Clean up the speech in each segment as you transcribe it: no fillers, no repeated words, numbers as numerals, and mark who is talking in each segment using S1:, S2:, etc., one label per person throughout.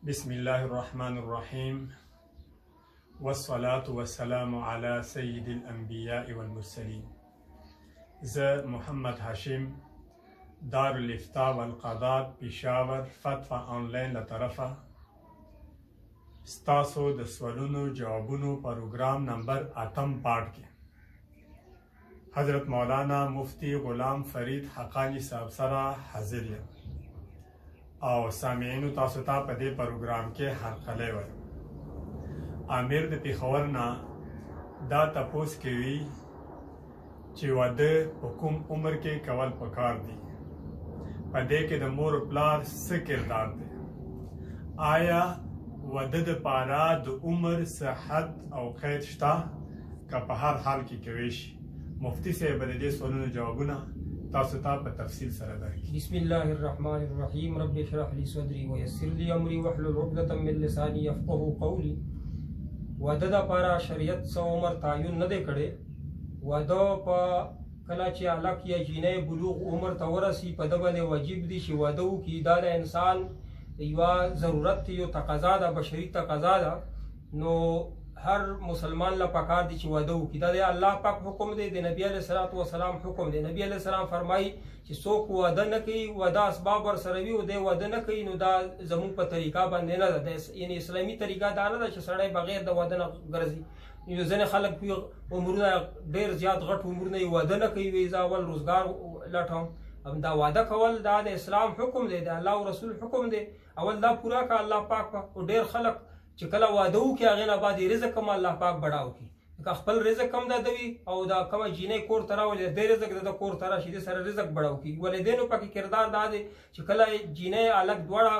S1: بسم الله الرحمن الرحيم والصلاة والسلام على سيد الأنبياء والمرسلين. زه محمد هاشم دار الافتاء والقضاء پېښور فتوا آنلاین له طرفه ستاسو د سوالونو جوابونو پروګرام نمبر 8 پاټ کې حضرت مولانا مفتی غلام فرید حقانی صاحب سره حاضر یم او سامعینو تاسو ته په دې پروګرام کې هرکلی وایم. امیر د پېښور نه دا تپوس کوي چې واده په کوم عمر کې کول پکار دي، په دې کې د مور پلار څه کردار دی، آیا واده دپاره د عمر صحت او قید شته که په هر حال کې کوی شي؟ مفتی صاحب به د دې سوالونو جوابونه تاسو ته په تفصیل سره درکړي.
S2: بسم الله الرحمن الرحیم. رب اشرح لي صدري ويسر لي امري واحلل عقدة من لساني يفقهوا قولي. واده دپاره شریعت څه عمر تعین نه دی کړی. واده په کله چې هلک یا جینۍ بلوغ عمر ته ورسي په ده باندې واجب دي چې واده وکړي. دا د انسان یوه ضرورت دی، یو تقاضا ده، بشري تقاضا ده. نو هر مسلمان له پکار دی چې واده وکړي. دا د الله پاک حکم دی، د نبی علیه صلات وسلام حکم دی. نبی علیه السلام فرمایي چې څوک واده نه کوي، واده اسباب ورسره وي او دی واده نه کوي، نو دا زموږ په طریقه باندې نه ده. یعنې اسلامي طریقه دا نه ده چې سړی بغیر د واده نه ګرځي. یو ځینې خلک وي عمرونه ډېر زیات غټ عمرونه یې واده نه کوي، وایي زه اول روزګار لټوم. دا واده کول دا د اسلام حکم دی، د الله او رسول حکم دی. اول دا پوره کړه الله پاک. او ډېر خلک چې کله واده وکړي هغې نه بعد یې رزق هم الله پاک بډا وکړي. که خپل رزق هم د ده وي او دا کومه جینۍ کور ته راولي د دې رزق د ده کور ته راشي، دې سره رزق بډا وکړي. والدینو پکې کردار دا دی چې کله جینۍ هلک دواړه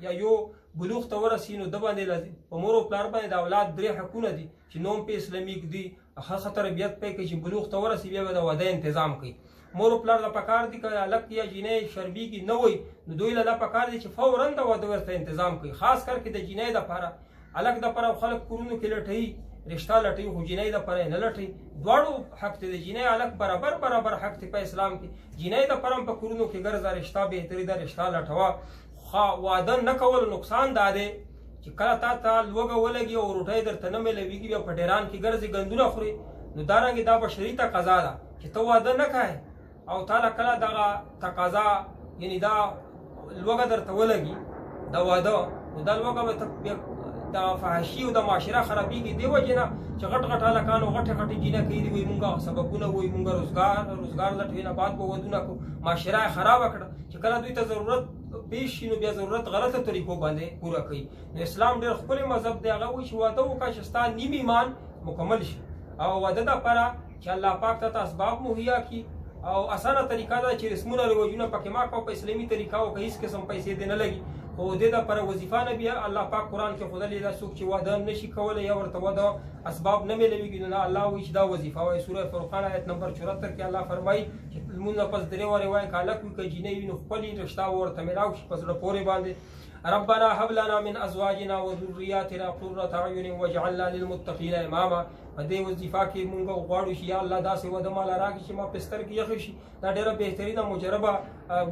S2: یا یو بلوغ ته ورسي نو ده باندې په مور او پلار باندې د اولاد 3 حقونه دي چې نوم پې اسلامي ږدي، ښه تربیت پې کوي. چې بلوغ ته ورسي بیا به د واده انتظام کوي. مور او پلار له پکار دي که هلک یا جینۍ شرمیږي نه وي نو دوی له دا پکار دي چې فورا د واده ورته انتظام کوي. خاص کر کې د جینۍ دپاره هلک دپاره خلک کورونو کې لټوي، رشته لټوي، خو جینۍ دپاره یې نه لټوي. دواړو حق دی، د جینۍ هلک برابر حق دی په اسلام کې. جینۍ دپاره هم په کورونو کې ګرځه، رشته بهتري ده، رشته لټوه. واده نه کول نقصان دا دی چې کله تا ته لوږه ولګي او روټۍ درته نه میلوېږي، بیا په ډیران کې ګرځې ګندونه خورې. نو دارنګې دا بشري تقاضا ده چې ته واده نه کوې او تا له کله دغه تقاضا یعنې دا لوږه درته ولګي د واده، نو دا لوږه به د فحاشي او د معاشره خرابېږي. دې وجې نه چې غټ هلکان او غټې جینکۍ دي، وایي مونږ سبقونه وایي مونږ روزګار لټوي، نه بعد به ودونه کړو. معاشره یې خرابه کړه چې کله دوی ته ضرورت پیش شي نو بیا ضرورت غلطه طریقو باندې پوره کوي. نو اسلام ډېر ښکلی مذهب دی. هغه وایي چې واده وکړه چې ستا نیم ایمان مکمل شي. او واده دپاره چې الله پاک ته اسباب مهیا کړي او اسانه طریقه ده چې رسمونه رواجونه پکې ما کوه په اسلامي طریقه او که هېڅ قسم پیسې دې نه لګي. خو دې دپاره وظیفه نه بیا الله پاک قرآن کې ښودلې ده. څوک چې واده نه شي کولی یا ورته واده اسباب نه میلوېږي نو الله وایي چې دا وظیفه وایي. سوره فرقان آیت نمبر 74 کې الله فرمایي چې لمونځ نه پس 3 وارې وایي که هلک وي که جینۍ وي نو خپلې رشته ورته میلاو شي په زړه پورې باندې. ربنا هب لنا من ازواجنا وذرياتنا قرة اعين واجعلنا للمتقين اماما. په دې وظیفه کې مونږ غواړو چې یا الله داسې واده ماله راکړي چې ما په سترګې یخې شي. دا ډېره بهترینه مجربه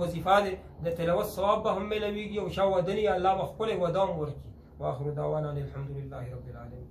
S2: وظیفه دی. د تلاوت ثواب به هم میلوېږي او شا ودني الله به ښکلی واده هم ورکړي. واخر دعوانا الحمد لله رب العالمین.